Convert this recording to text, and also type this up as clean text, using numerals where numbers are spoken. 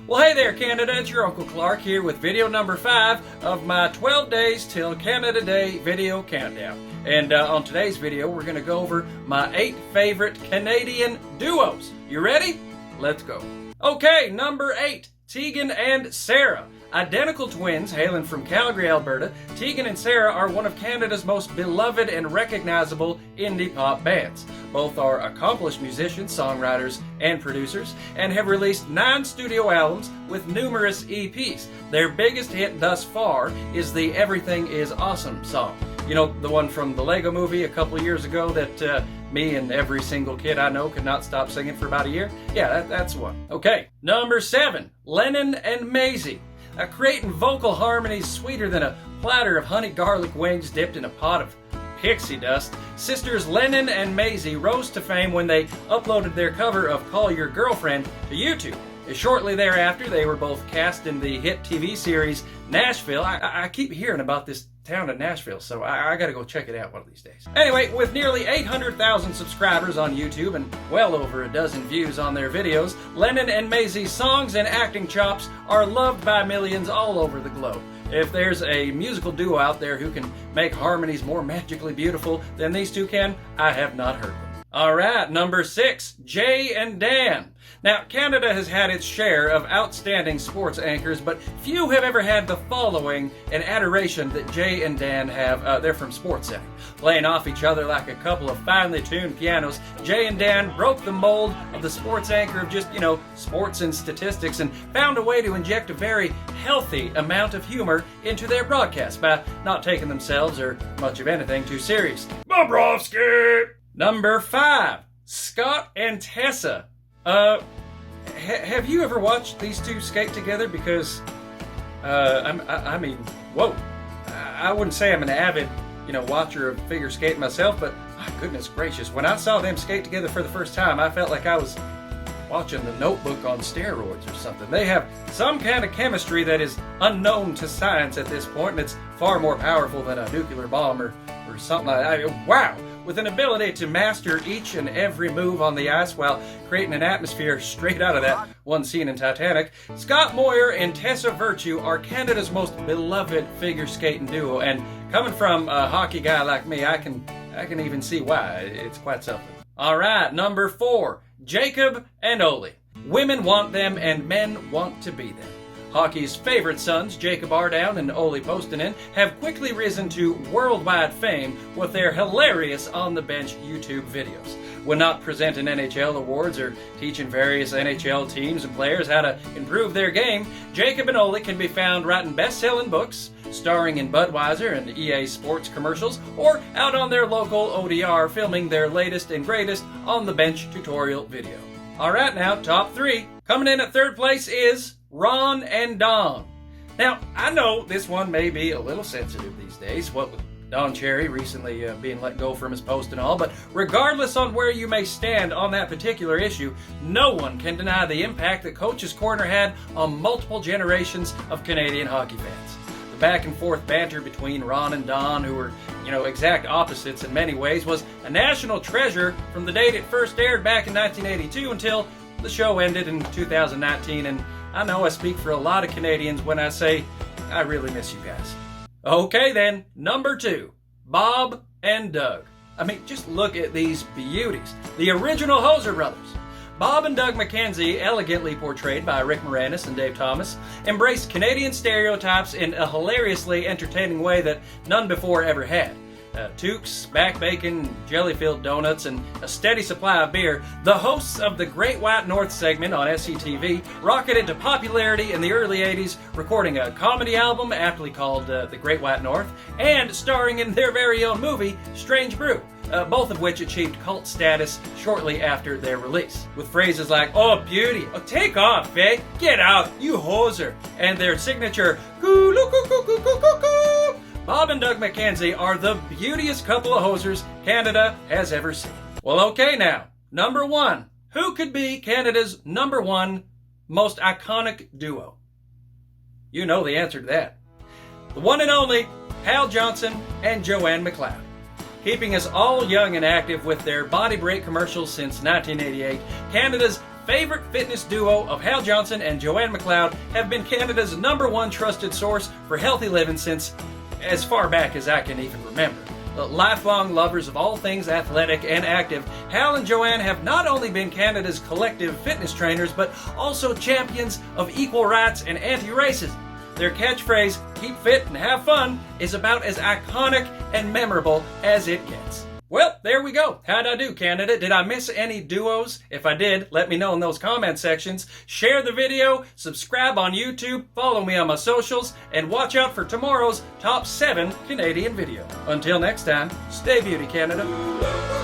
Well, hey there, Canada. It's your Uncle Clark here with video number 5 of my 12 Days Till Canada Day video countdown. And on today's video, we're going to go over my 8 favorite Canadian duos. You ready? Let's go. Okay, number 8, Tegan and Sara. Identical twins hailing from Calgary, Alberta, Tegan and Sara are one of Canada's most beloved and recognizable indie pop bands. Both are accomplished musicians, songwriters, and producers, and have released 9 studio albums with numerous EPs. Their biggest hit thus far is the Everything Is Awesome song. You know, the one from the Lego movie a couple of years ago that me and every single kid I know could not stop singing for about a year? Yeah, that's one. Okay, number 7, Lennie and Missy. Creating vocal harmonies sweeter than a platter of honey garlic wings dipped in a pot of pixie dust, sisters Lennie and Missy rose to fame when they uploaded their cover of Call Your Girlfriend to YouTube. Shortly thereafter, they were both cast in the hit TV series Nashville. I keep hearing about this town of Nashville, so I gotta go check it out one of these days. Anyway, with nearly 800,000 subscribers on YouTube and well over a dozen views on their videos, Lennie and Missy's songs and acting chops are loved by millions all over the globe. If there's a musical duo out there who can make harmonies more magically beautiful than these two can, I have not heard them. Alright, number 6, Jay and Dan. Now, Canada has had its share of outstanding sports anchors, but few have ever had the following and adoration that Jay and Dan have. They're from sports setting. Playing off each other like a couple of finely tuned pianos, Jay and Dan broke the mold of the sports anchor of just, sports and statistics and found a way to inject a very healthy amount of humor into their broadcast by not taking themselves or much of anything too seriously. Bobrovsky! Number 5, Scott and Tessa. Have you ever watched these two skate together? Because, I mean, whoa. I wouldn't say I'm an avid, watcher of figure skate myself, but my goodness gracious, when I saw them skate together for the first time, I felt like I was watching The Notebook on steroids or something. They have some kind of chemistry that is unknown to science at this point, and it's far more powerful than a nuclear bomb or something like that. Wow! With an ability to master each and every move on the ice while creating an atmosphere straight out of that one scene in Titanic, Scott Moir and Tessa Virtue are Canada's most beloved figure skating duo, and coming from a hockey guy like me, I can even see why. It's quite something. Alright, number 4, Jacob and Olli. Women want them and men want to be them. Hockey's favorite sons, Jacob Ardown and Olli Postinen, have quickly risen to worldwide fame with their hilarious on-the-bench YouTube videos. When not presenting NHL awards or teaching various NHL teams and players how to improve their game, Jacob and Olli can be found writing best-selling books, starring in Budweiser and EA Sports commercials, or out on their local ODR filming their latest and greatest on-the-bench tutorial video. Alright now, top 3. Coming in at 3rd place is Ron and Don. Now, I know this one may be a little sensitive these days, what with Don Cherry recently being let go from his post and all, but regardless on where you may stand on that particular issue, no one can deny the impact that Coach's Corner had on multiple generations of Canadian hockey fans. The back and forth banter between Ron and Don, who were, exact opposites in many ways, was a national treasure from the date it first aired back in 1982 until the show ended in 2019, and I know I speak for a lot of Canadians when I say I really miss you guys. Okay then, number 2, Bob and Doug. I mean, just look at these beauties. The original Hoser brothers. Bob and Doug McKenzie, elegantly portrayed by Rick Moranis and Dave Thomas, embraced Canadian stereotypes in a hilariously entertaining way that none before ever had. Toques, back bacon, jelly-filled donuts, and a steady supply of beer, the hosts of the Great White North segment on SCTV rocketed to popularity in the early 80s, recording a comedy album aptly called The Great White North, and starring in their very own movie, Strange Brew, both of which achieved cult status shortly after their release. With phrases like, "Oh beauty," "Oh take off, eh," "Get out, you hoser," and their signature, "Coo-loo-coo-coo-coo-coo-coo," Bob and Doug McKenzie are the beautiest couple of hosers Canada has ever seen. Well, okay now, number 1. Who could be Canada's number 1 most iconic duo? You know the answer to that. The one and only Hal Johnson and Joanne McLeod. Keeping us all young and active with their body break commercials since 1988, Canada's favorite fitness duo of Hal Johnson and Joanne McLeod have been Canada's #1 trusted source for healthy living since as far back as I can even remember. Lifelong lovers of all things athletic and active, Hal and Joanne have not only been Canada's collective fitness trainers, but also champions of equal rights and anti-racism. Their catchphrase, "keep fit and have fun," is about as iconic and memorable as it gets. Well, there we go. How'd I do, Canada? Did I miss any duos? If I did, let me know in those comment sections. Share the video, subscribe on YouTube, follow me on my socials, and watch out for tomorrow's Top 7 Canadian video. Until next time, stay beauty, Canada.